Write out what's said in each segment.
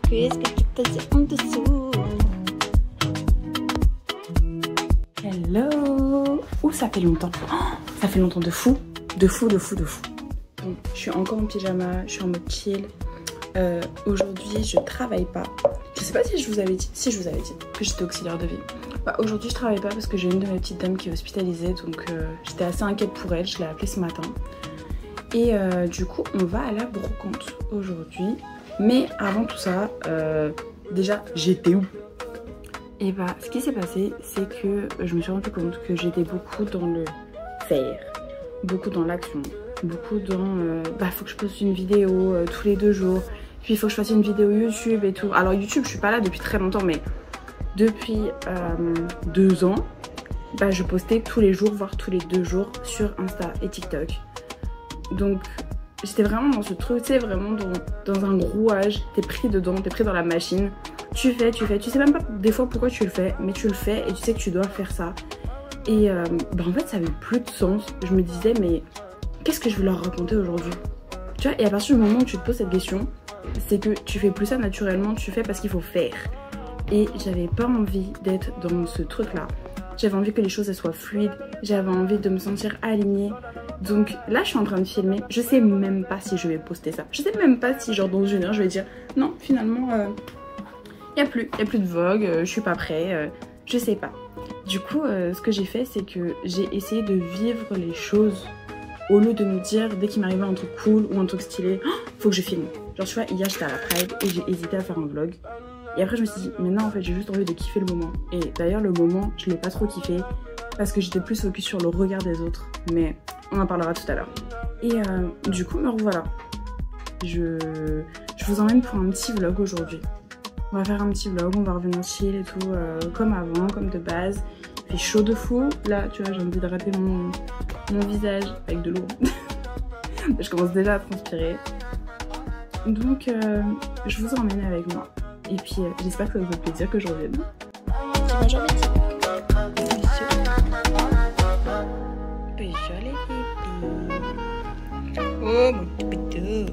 Qu'est-ce que tu faisais en dessous? Hello. Ouh, ça fait longtemps. Oh, ça fait longtemps de fou. De fou. Donc, je suis encore en pyjama, je suis en mode chill. Aujourd'hui, je travaille pas. Je sais pas si je vous avais dit, que j'étais auxiliaire de vie. Bah, aujourd'hui, je travaille pas parce que j'ai une de mes petites dames qui est hospitalisée. Donc, j'étais assez inquiète pour elle. Je l'ai appelée ce matin. Et du coup, on va à la brocante aujourd'hui. Mais avant tout ça, déjà, j'étais où? Et bah, ce qui s'est passé, c'est que je me suis rendu compte que j'étais beaucoup dans le faire, beaucoup dans l'action, beaucoup dans faut que je poste une vidéo tous les 2 jours, puis il faut que je fasse une vidéo YouTube et tout. Alors YouTube, je suis pas là depuis très longtemps, mais depuis 2 ans, bah, je postais tous les jours, voire tous les 2 jours sur Insta et TikTok. Donc j'étais vraiment dans ce truc, tu sais, vraiment dans un rouage, t'es pris dedans, t'es pris dans la machine. Tu fais, tu sais même pas des fois pourquoi tu le fais, mais tu le fais et tu sais que tu dois faire ça. Et en fait ça avait plus de sens. Je me disais mais qu'est-ce que je vais leur raconter aujourd'hui? Tu vois, et à partir du moment où tu te poses cette question, c'est que tu fais plus ça naturellement, tu fais parce qu'il faut faire. Et j'avais pas envie d'être dans ce truc là. J'avais envie que les choses elles soient fluides, j'avais envie de me sentir alignée. Donc là je suis en train de filmer, je sais même pas si je vais poster ça. Je sais même pas si genre dans 1 heure je vais dire non finalement y a plus de Vogue, je suis pas prêt, je sais pas. Du coup ce que j'ai fait c'est que j'ai essayé de vivre les choses au lieu de me dire dès qu'il m'arrivait un truc cool ou un truc stylé, oh, faut que je filme. Genre tu vois hier j'étais à la Pride et j'ai hésité à faire un vlog. Et après je me suis dit mais non en fait j'ai juste envie de kiffer le moment. Et d'ailleurs le moment je l'ai pas trop kiffé parce que j'étais plus focus sur le regard des autres. Mais on en parlera tout à l'heure. Et du coup me revoilà. Je vous emmène pour un petit vlog aujourd'hui. On va faire un petit vlog, on va revenir chill et tout, comme avant, comme de base. Il fait chaud de fou. Là, tu vois, j'ai envie d'hydrater mon visage avec de l'eau. Je commence déjà à transpirer. Donc, je vous emmène avec moi. Et puis, j'espère que ça vous fait plaisir que je revienne. Bonjour, oh mon petit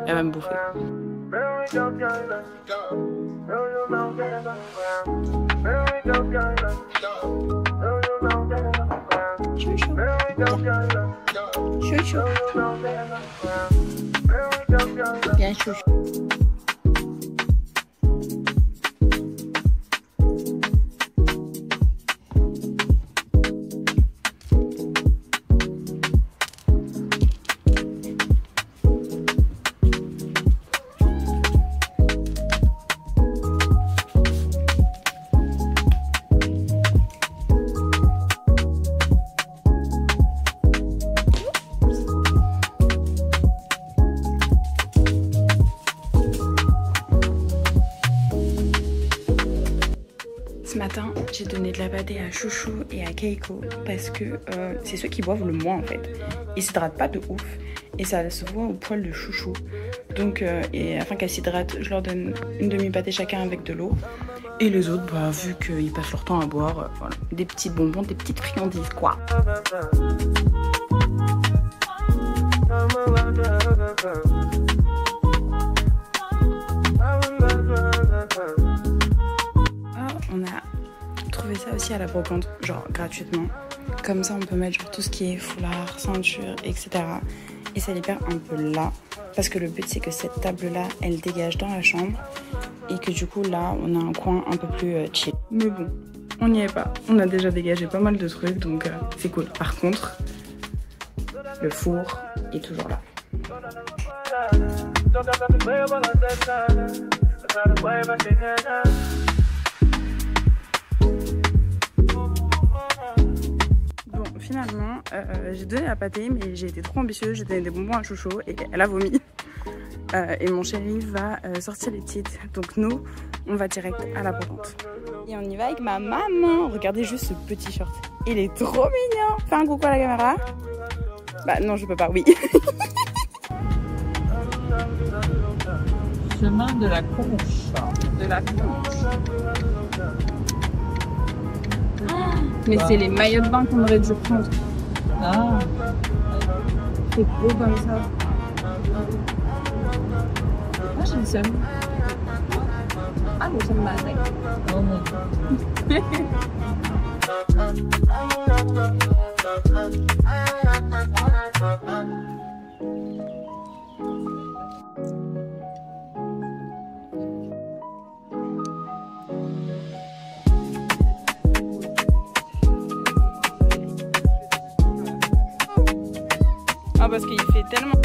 elle va me bouffer. Chouchou. Bien chouchou. Ce matin, j'ai donné de la pâtée à Chouchou et à Keiko parce que c'est ceux qui boivent le moins en fait. Ils s'hydratent pas de ouf et ça se voit au poil de Chouchou. Donc, et afin qu'elles s'hydratent, je leur donne une demi-pâtée chacun avec de l'eau. Et les autres, bah, vu qu'ils passent leur temps à boire, voilà, des petits bonbons, des petites friandises quoi. On a trouvé ça aussi à la brocante, genre gratuitement. Comme ça on peut mettre genre tout ce qui est foulard, ceinture, etc. Et ça libère un peu là. Parce que le but c'est que cette table là, elle dégage dans la chambre. Et que du coup là, on a un coin un peu plus chill. Mais bon, on n'y est pas. On a déjà dégagé pas mal de trucs, donc c'est cool. Par contre, le four est toujours là. finalement, j'ai donné la pâtée, mais j'ai été trop ambitieuse, j'ai donné des bonbons à Chouchou et elle a vomi. Et mon chéri va sortir les petites. Donc nous, on va direct à la brocante. Et on y va avec ma maman. Regardez juste ce petit short. Il est trop mignon. Fais un coucou à la caméra. Bah non, je peux pas, oui. Chemin de la Conche. De la Conche. Mais c'est les maillots de bain qu'on aurait dû prendre. Ah. C'est beau comme ça. Moi j'ai le seum. Ah, le seum m'a attaqué. Oh mon Dieu. Ah, parce qu'il fait tellement...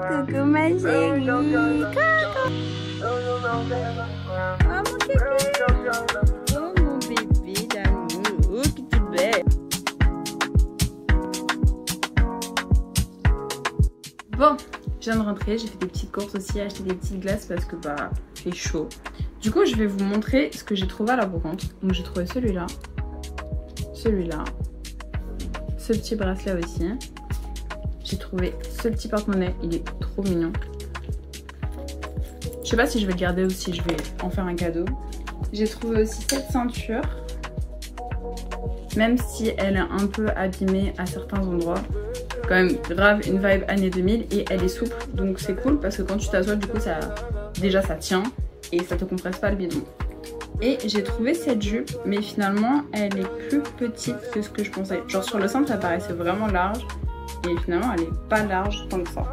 Coucou ma chérie. Oh mon bébé. Oh mon bébé d'amour. Oh que tu es belle. Bon, je viens de rentrer, j'ai fait des petites courses aussi, acheté des petites glaces parce que bah il fait chaud. Du coup je vais vous montrer ce que j'ai trouvé à la brocante. Donc j'ai trouvé celui-là, ce petit bracelet aussi. J'ai trouvé ce petit porte-monnaie, il est trop mignon. Je sais pas si je vais le garder ou si je vais en faire un cadeau. J'ai trouvé aussi cette ceinture, même si elle est un peu abîmée à certains endroits. Quand même grave une vibe années 2000 et elle est souple, donc c'est cool parce que quand tu t'assois du coup ça tient et ça te compresse pas le bidon. Et j'ai trouvé cette jupe, mais finalement elle est plus petite que ce que je pensais. Genre sur le centre elle paraissait vraiment large et finalement elle est pas large tant que ça.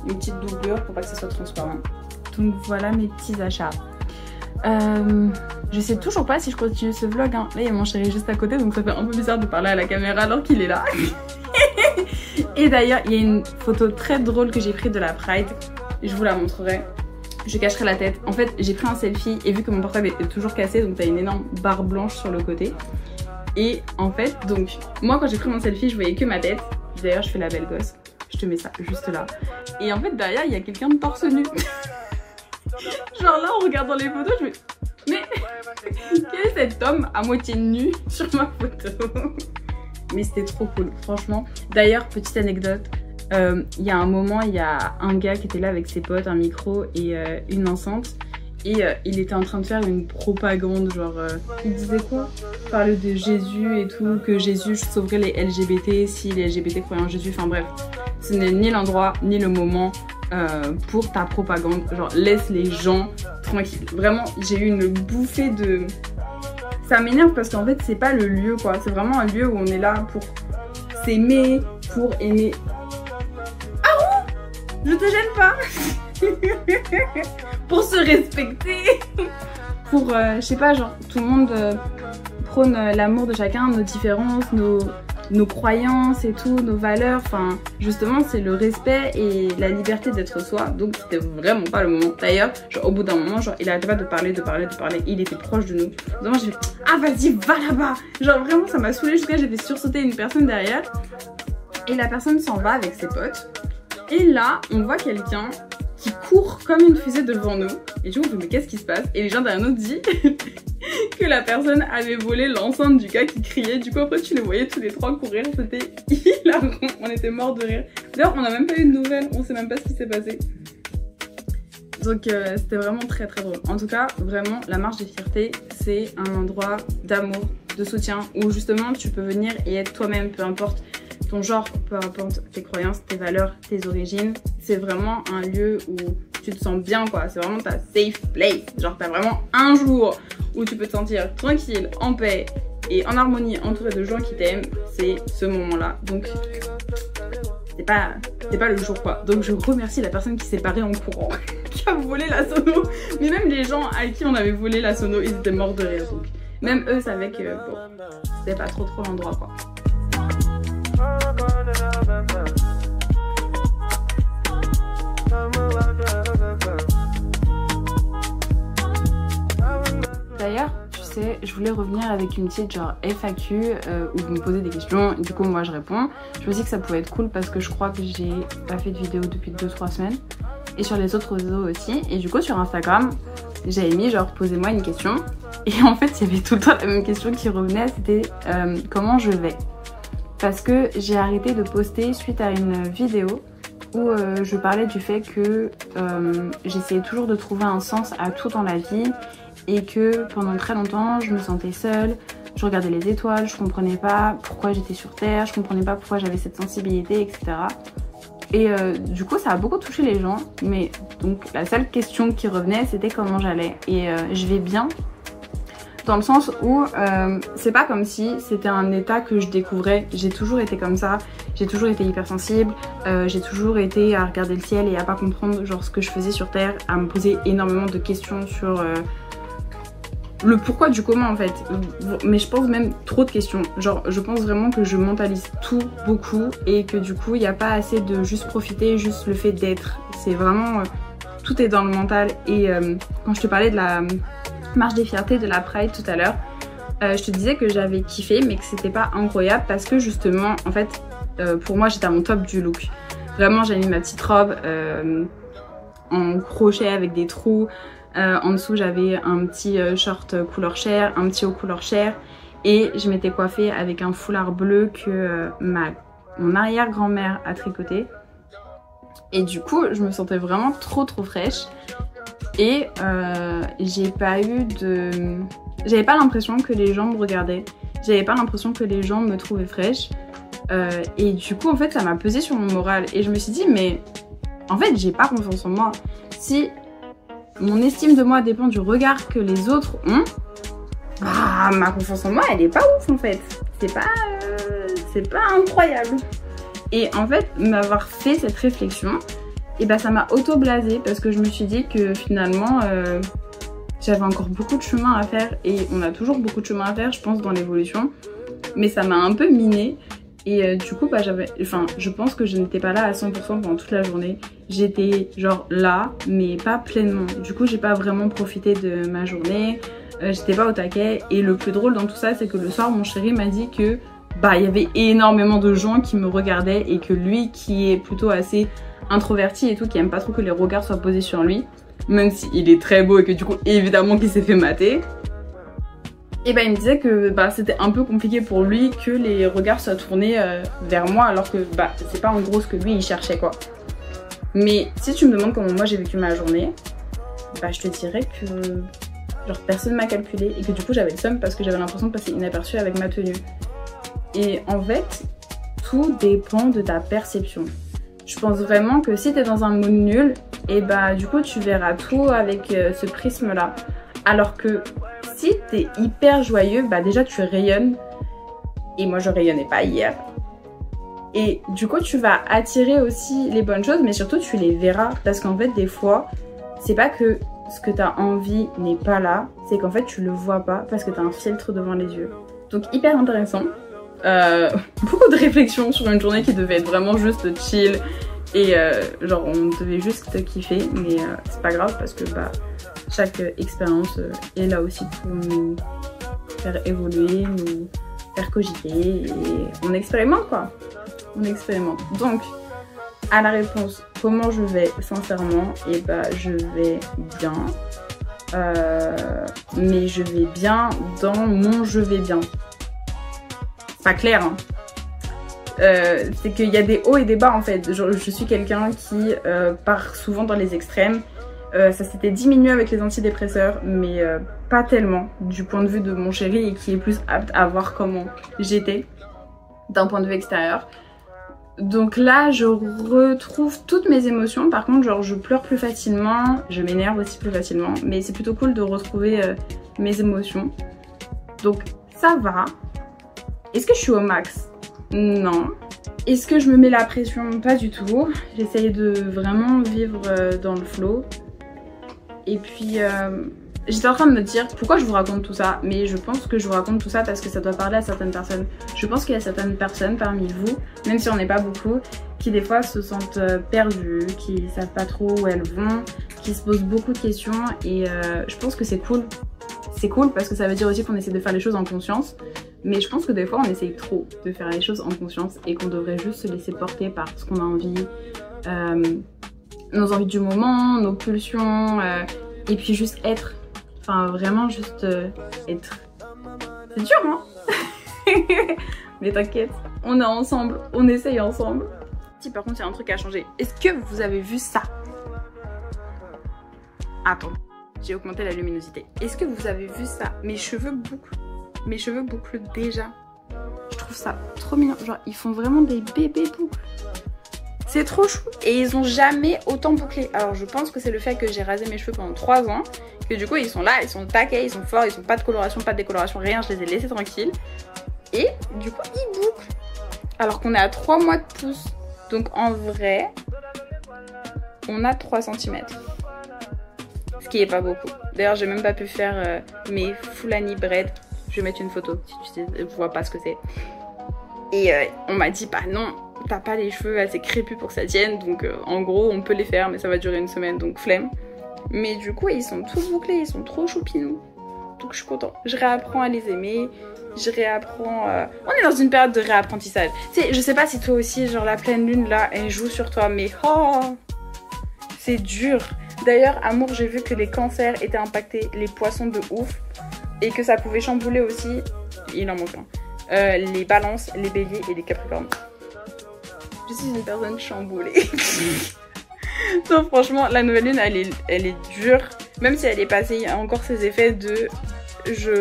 Une petite doublure pour pas que ça soit transparent. Donc voilà mes petits achats. Je sais toujours pas si je continue ce vlog, hein. Là il y a mon chéri juste à côté donc ça fait un peu bizarre de parler à la caméra alors qu'il est là. Et d'ailleurs il y a une photo très drôle que j'ai prise de la Pride, je vous la montrerai, je cacherai la tête. En fait j'ai pris un selfie et vu que mon portable est toujours cassé donc t'as une énorme barre blanche sur le côté. Et en fait donc moi quand j'ai pris mon selfie je voyais que ma tête, d'ailleurs je fais la belle gosse, je te mets ça juste là. Et en fait derrière il y a quelqu'un de torse nu. Genre là en regardant les photos je me... Mais quel est cet homme à moitié nu sur ma photo? Mais c'était trop cool franchement. D'ailleurs petite anecdote, il y a un moment il y a un gars qui était là avec ses potes, un micro et une enceinte. Et il était en train de faire une propagande genre il disait quoi? Il parlait de Jésus et tout, que Jésus sauverait les LGBT si les LGBT croyaient en Jésus, enfin bref. Ce n'est ni l'endroit ni le moment pour ta propagande, genre laisse les gens tranquilles. Vraiment j'ai eu une bouffée de... Ça m'énerve parce qu'en fait c'est pas le lieu quoi, c'est vraiment un lieu où on est là pour s'aimer, pour aimer... Ah ouh, je te gêne pas. Pour se respecter, pour je sais pas, genre tout le monde prône l'amour de chacun, nos différences, nos croyances et tout, nos valeurs, enfin justement c'est le respect et la liberté d'être soi, donc c'était vraiment pas le moment. D'ailleurs genre au bout d'un moment genre il arrêtait pas de parler, il était proche de nous, vraiment j'ai fait ah vas-y va là-bas, genre vraiment ça m'a saoulée jusqu'à j'ai fait sursauter une personne derrière et la personne s'en va avec ses potes et là on voit quelqu'un qui court comme une fusée devant nous et du coup on fait mais qu'est-ce qui se passe, et les gens derrière nous disent que la personne avait volé l'enceinte du gars qui criait. Du coup après tu les voyais tous les trois courir, c'était hilarant, on était morts de rire. D'ailleurs on n'a même pas eu de nouvelles, on sait même pas ce qui s'est passé. Donc c'était vraiment très très drôle. En tout cas vraiment la marche des fiertés c'est un endroit d'amour, de soutien où justement tu peux venir et être toi-même, peu importe ton genre, peu importe tes croyances, tes valeurs, tes origines. C'est vraiment un lieu où tu te sens bien quoi, c'est vraiment ta safe place. Genre t'as vraiment un jour où tu peux te sentir tranquille, en paix et en harmonie, entouré de gens qui t'aiment, c'est ce moment là. Donc c'est pas le jour quoi. Donc je remercie la personne qui s'est barrée en courant, qui a volé la sono. Mais même les gens à qui on avait volé la sono, ils étaient morts de rire. Donc même eux savaient que bon, c'était pas trop l'endroit quoi. voulais revenir avec une petite genre FAQ où vous me posez des questions et du coup moi je réponds. Je me dis que ça pouvait être cool parce que je crois que j'ai pas fait de vidéo depuis 2-3 semaines. Et sur les autres réseaux aussi. Et du coup sur Instagram, j'avais mis genre posez-moi une question. Et en fait il y avait tout le temps la même question qui revenait, c'était comment je vais. Parce que j'ai arrêté de poster suite à une vidéo où je parlais du fait que j'essayais toujours de trouver un sens à tout dans la vie et que pendant très longtemps je me sentais seule, je regardais les étoiles, je comprenais pas pourquoi j'étais sur Terre, je comprenais pas pourquoi j'avais cette sensibilité, etc. Et du coup ça a beaucoup touché les gens, mais donc la seule question qui revenait c'était comment j'allais. Et je vais bien dans le sens où c'est pas comme si c'était un état que je découvrais. J'ai toujours été comme ça, j'ai toujours été hypersensible, j'ai toujours été à regarder le ciel et à pas comprendre genre ce que je faisais sur Terre, à me poser énormément de questions sur le pourquoi du comment en fait. Mais je pense même trop de questions, genre je pense vraiment que je mentalise tout beaucoup et que du coup il n'y a pas assez de juste profiter, juste le fait d'être. C'est vraiment tout est dans le mental. Et quand je te parlais de la marche des fiertés de la Pride tout à l'heure, je te disais que j'avais kiffé mais que c'était pas incroyable parce que justement en fait pour moi j'étais à mon top du look. Vraiment j'avais mis ma petite robe en crochet avec des trous, en dessous j'avais un petit short couleur chair, un petit haut couleur chair et je m'étais coiffée avec un foulard bleu que mon arrière-grand-mère a tricoté. Et du coup je me sentais vraiment trop fraîche. Et j'avais pas l'impression que les gens me regardaient, j'avais pas l'impression que les gens me trouvaient fraîche et du coup en fait ça m'a pesé sur mon moral et je me suis dit mais en fait j'ai pas confiance en moi. Si mon estime de moi dépend du regard que les autres ont, bah ma confiance en moi elle est pas ouf en fait, c'est pas incroyable. Et en fait m'avoir fait cette réflexion, et bah ça m'a auto-blasée parce que je me suis dit que finalement j'avais encore beaucoup de chemin à faire et on a toujours beaucoup de chemin à faire je pense dans l'évolution, mais ça m'a un peu minée et du coup bah je pense que je n'étais pas là à 100% pendant toute la journée. J'étais genre là mais pas pleinement, du coup j'ai pas vraiment profité de ma journée, j'étais pas au taquet. Et le plus drôle dans tout ça c'est que le soir mon chéri m'a dit que bah il y avait énormément de gens qui me regardaient et que lui qui est plutôt assez introverti et tout, qui aime pas trop que les regards soient posés sur lui, même s'il est très beau et que du coup évidemment qu'il s'est fait mater, et bah il me disait que bah c'était un peu compliqué pour lui que les regards soient tournés vers moi alors que bah c'est pas en gros ce que lui il cherchait quoi. Mais si tu me demandes comment moi j'ai vécu ma journée, bah je te dirais que genre personne m'a calculé et que du coup j'avais le seum parce que j'avais l'impression de passer inaperçue avec ma tenue. Et en fait tout dépend de ta perception. Je pense vraiment que si t'es dans un mood nul, et bah du coup tu verras tout avec ce prisme là. Alors que si t'es hyper joyeux, bah déjà tu rayonnes. Et moi je rayonnais pas hier. Et du coup tu vas attirer aussi les bonnes choses, mais surtout tu les verras. Parce qu'en fait des fois, c'est pas que ce que t'as envie n'est pas là, c'est qu'en fait tu le vois pas parce que t'as un filtre devant les yeux. Donc hyper intéressant. Beaucoup de réflexions sur une journée qui devait être vraiment juste chill et genre on devait juste kiffer, mais c'est pas grave parce que bah chaque expérience est là aussi pour nous faire évoluer, nous faire cogiter et on expérimente quoi, on expérimente. Donc à la réponse comment je vais sincèrement, et bah je vais bien, mais je vais bien dans mon je vais bien. Pas clair hein. C'est qu'il y a des hauts et des bas en fait. Je suis quelqu'un qui part souvent dans les extrêmes. Ça s'était diminué avec les antidépresseurs mais pas tellement du point de vue de mon chéri et qui est plus apte à voir comment j'étais d'un point de vue extérieur. Donc là je retrouve toutes mes émotions. Par contre genre je pleure plus facilement, je m'énerve aussi plus facilement, mais c'est plutôt cool de retrouver mes émotions. Donc ça va. Est-ce que je suis au max? Non. Est-ce que je me mets la pression? Pas du tout. J'essaye de vraiment vivre dans le flow. Et puis j'étais en train de me dire pourquoi je vous raconte tout ça, mais je pense que je vous raconte tout ça parce que ça doit parler à certaines personnes. Je pense qu'il y a certaines personnes parmi vous, même si on n'est pas beaucoup, qui des fois se sentent perdues, qui savent pas trop où elles vont, qui se posent beaucoup de questions et je pense que c'est cool c'est cool parce que ça veut dire aussi qu'on essaie de faire les choses en conscience. Mais je pense que des fois on essaye trop de faire les choses en conscience et qu'on devrait juste se laisser porter par ce qu'on a envie, nos envies du moment, nos pulsions, et puis juste être. Enfin vraiment juste être. C'est dur hein. Mais t'inquiète, on est ensemble, on essaye ensemble. Si par contre il y a un truc à changer, est-ce que vous avez vu ça? Attends, j'ai augmenté la luminosité. Est-ce que vous avez vu ça? Mes cheveux bouclent déjà. Je trouve ça trop mignon. Genre, ils font vraiment des bébés boucles. C'est trop chou. Et ils ont jamais autant bouclé. Alors, je pense que c'est le fait que j'ai rasé mes cheveux pendant 3 ans. Que du coup, ils sont là, ils sont taqués, ils sont forts, ils sont pas de coloration, pas de décoloration, rien. Je les ai laissés tranquilles. Et du coup, ils bouclent. Alors qu'on est à 3 mois de pouce. Donc, en vrai, on a 3 cm. Ce qui est pas beaucoup. D'ailleurs, j'ai même pas pu faire mes Fulani Bread. Je vais mettre une photo si tu vois pas ce que c'est. Et on m'a dit, bah non, t'as pas les cheveux assez crépus pour que ça tienne. Donc en gros, on peut les faire, mais ça va durer une semaine, donc flemme. Mais du coup, ils sont tous bouclés, ils sont trop choupinous. Donc je suis contente. Je réapprends à les aimer. Je réapprends... On est dans une période de réapprentissage. Tu sais, je sais pas si toi aussi, genre la pleine lune là, elle joue sur toi, mais oh, c'est dur. D'ailleurs, amour, j'ai vu que les cancers étaient impactés, les poissons de ouf, et que ça pouvait chambouler aussi, il en manque un, les balances, les béliers et les capricornes. Je suis une personne chamboulée. Non, franchement, la nouvelle lune, elle est dure. Même si elle est passée, il y a encore ces effets de... Je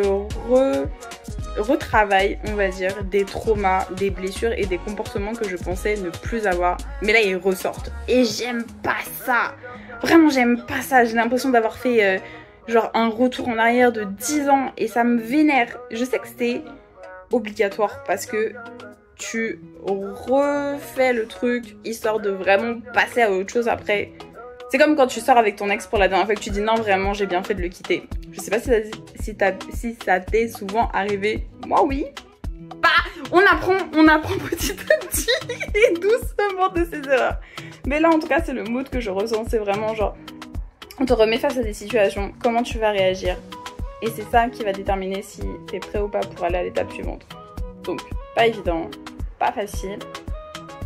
retravaille, on va dire, des traumas, des blessures et des comportements que je pensais ne plus avoir. Mais là, ils ressortent. Et j'aime pas ça. Vraiment, j'aime pas ça. J'ai l'impression d'avoir fait genre un retour en arrière de 10 ans et ça me vénère. Je sais que c'est obligatoire parce que tu refais le truc histoire de vraiment passer à autre chose après. C'est comme quand tu sors avec ton ex pour la dernière fois que tu dis non, vraiment, j'ai bien fait de le quitter. Je sais pas si ça t'est souvent arrivé. Moi, oui. Bah, on apprend petit à petit et doucement de ses erreurs. Mais là, en tout cas, c'est le mood que je ressens. C'est vraiment genre, on te remet face à des situations. Comment tu vas réagir? Et c'est ça qui va déterminer si t'es prêt ou pas pour aller à l'étape suivante. Donc, pas évident, pas facile.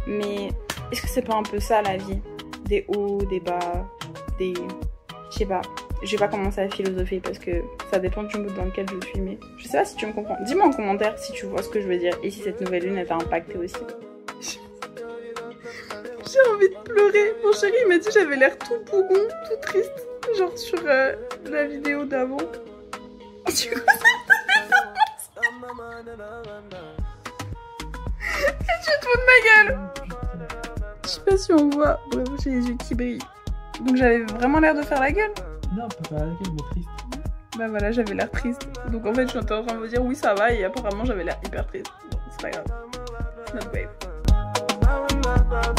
Mais est-ce que c'est pas un peu ça la vie? Des hauts, des bas, des... Je sais pas. Je vais pas commencer à philosopher parce que ça dépend du mood dans lequel je suis. Mais je sais pas si tu me comprends. Dis-moi en commentaire si tu vois ce que je veux dire. Et si cette nouvelle lune elle t'a impacté aussi. J'ai envie de pleurer. Mon chéri il m'a dit que j'avais l'air tout bougon, tout triste. Genre sur la vidéo d'avant. Tu te fous de ma gueule. Je sais pas si on voit. Ouais, j'ai les yeux qui brillent. Donc j'avais vraiment l'air de faire la gueule. Non, pas faire la gueule, mais triste. Bah voilà, j'avais l'air triste. Donc en fait, je suis en train de me dire oui, ça va. Et apparemment, j'avais l'air hyper triste. Donc c'est pas grave. Not grave.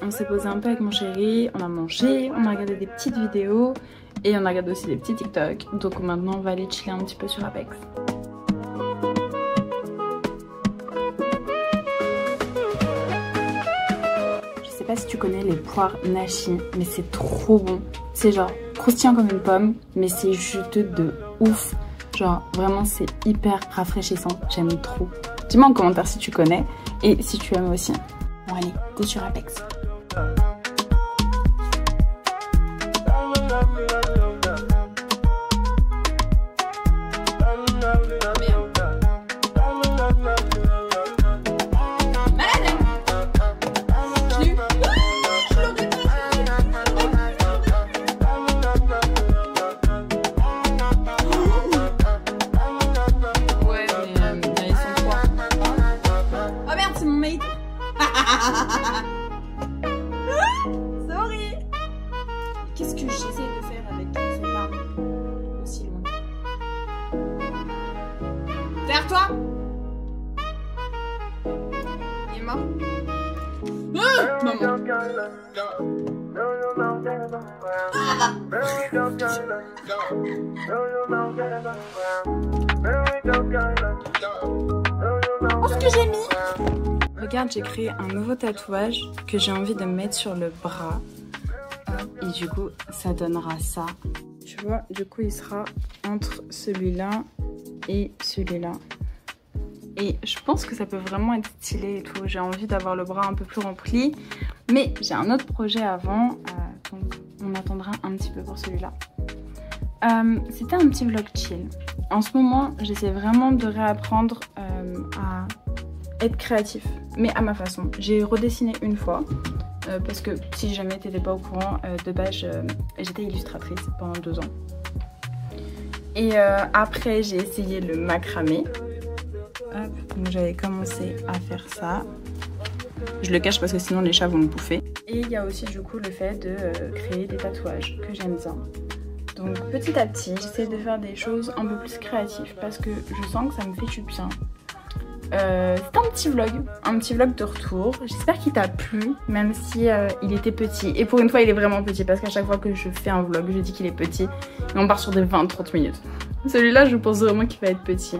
On s'est posé un peu avec mon chéri, on a mangé, on a regardé des petites vidéos et on a regardé aussi des petits TikTok. Donc maintenant on va aller chiller un petit peu sur Apex. Je sais pas si tu connais les poires nashi, mais c'est trop bon. C'est genre croustillant comme une pomme, mais c'est juteux de ouf. Genre vraiment c'est hyper rafraîchissant, j'aime trop. Dis-moi en commentaire si tu connais et si tu aimes aussi. Bon allez, go sur Apex. Sorry. Qu'est-ce que j'essaie de faire avec cette arme aussi loin? Derrière toi. Il est mort. Maman. Oh, ce que j'ai mis! Regarde, j'ai créé un nouveau tatouage que j'ai envie de mettre sur le bras. Et du coup, ça donnera ça. Tu vois, du coup, il sera entre celui-là et celui-là. Et je pense que ça peut vraiment être stylé et tout. J'ai envie d'avoir le bras un peu plus rempli. Mais j'ai un autre projet avant. Donc on attendra un petit peu pour celui-là. C'était un petit vlog chill. En ce moment, j'essaie vraiment de réapprendre à être créatif. Mais à ma façon. J'ai redessiné une fois. Parce que si jamais t'étais pas au courant, de base j'étais illustratrice pendant 2 ans. Et après j'ai essayé le macramé. Donc j'avais commencé à faire ça. Je le cache parce que sinon les chats vont me bouffer. Et il y a aussi du coup le fait de créer des tatouages que j'aime bien. Donc petit à petit j'essaie de faire des choses un peu plus créatives parce que je sens que ça me fait du bien. C'est un petit vlog de retour. J'espère qu'il t'a plu, même si il était petit. Et pour une fois il est vraiment petit parce qu'à chaque fois que je fais un vlog je dis qu'il est petit. Et on part sur des 20-30 minutes. Celui-là je pense vraiment qu'il va être petit.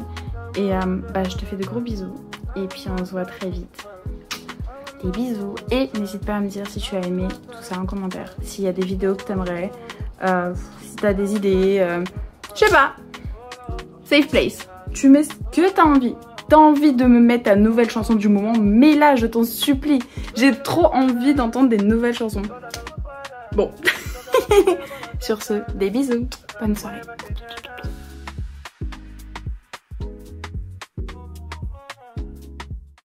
Et je te fais de gros bisous. Et puis on se voit très vite. Des bisous. Et n'hésite pas à me dire si tu as aimé tout ça en commentaire. S'il y a des vidéos que t'aimerais. Si t'as des idées. Je sais pas. Safe place. Tu mets ce que t'as envie. T'as envie de me mettre ta nouvelle chanson du moment, mais là je t'en supplie, j'ai trop envie d'entendre des nouvelles chansons. Bon, sur ce, des bisous, bonne soirée.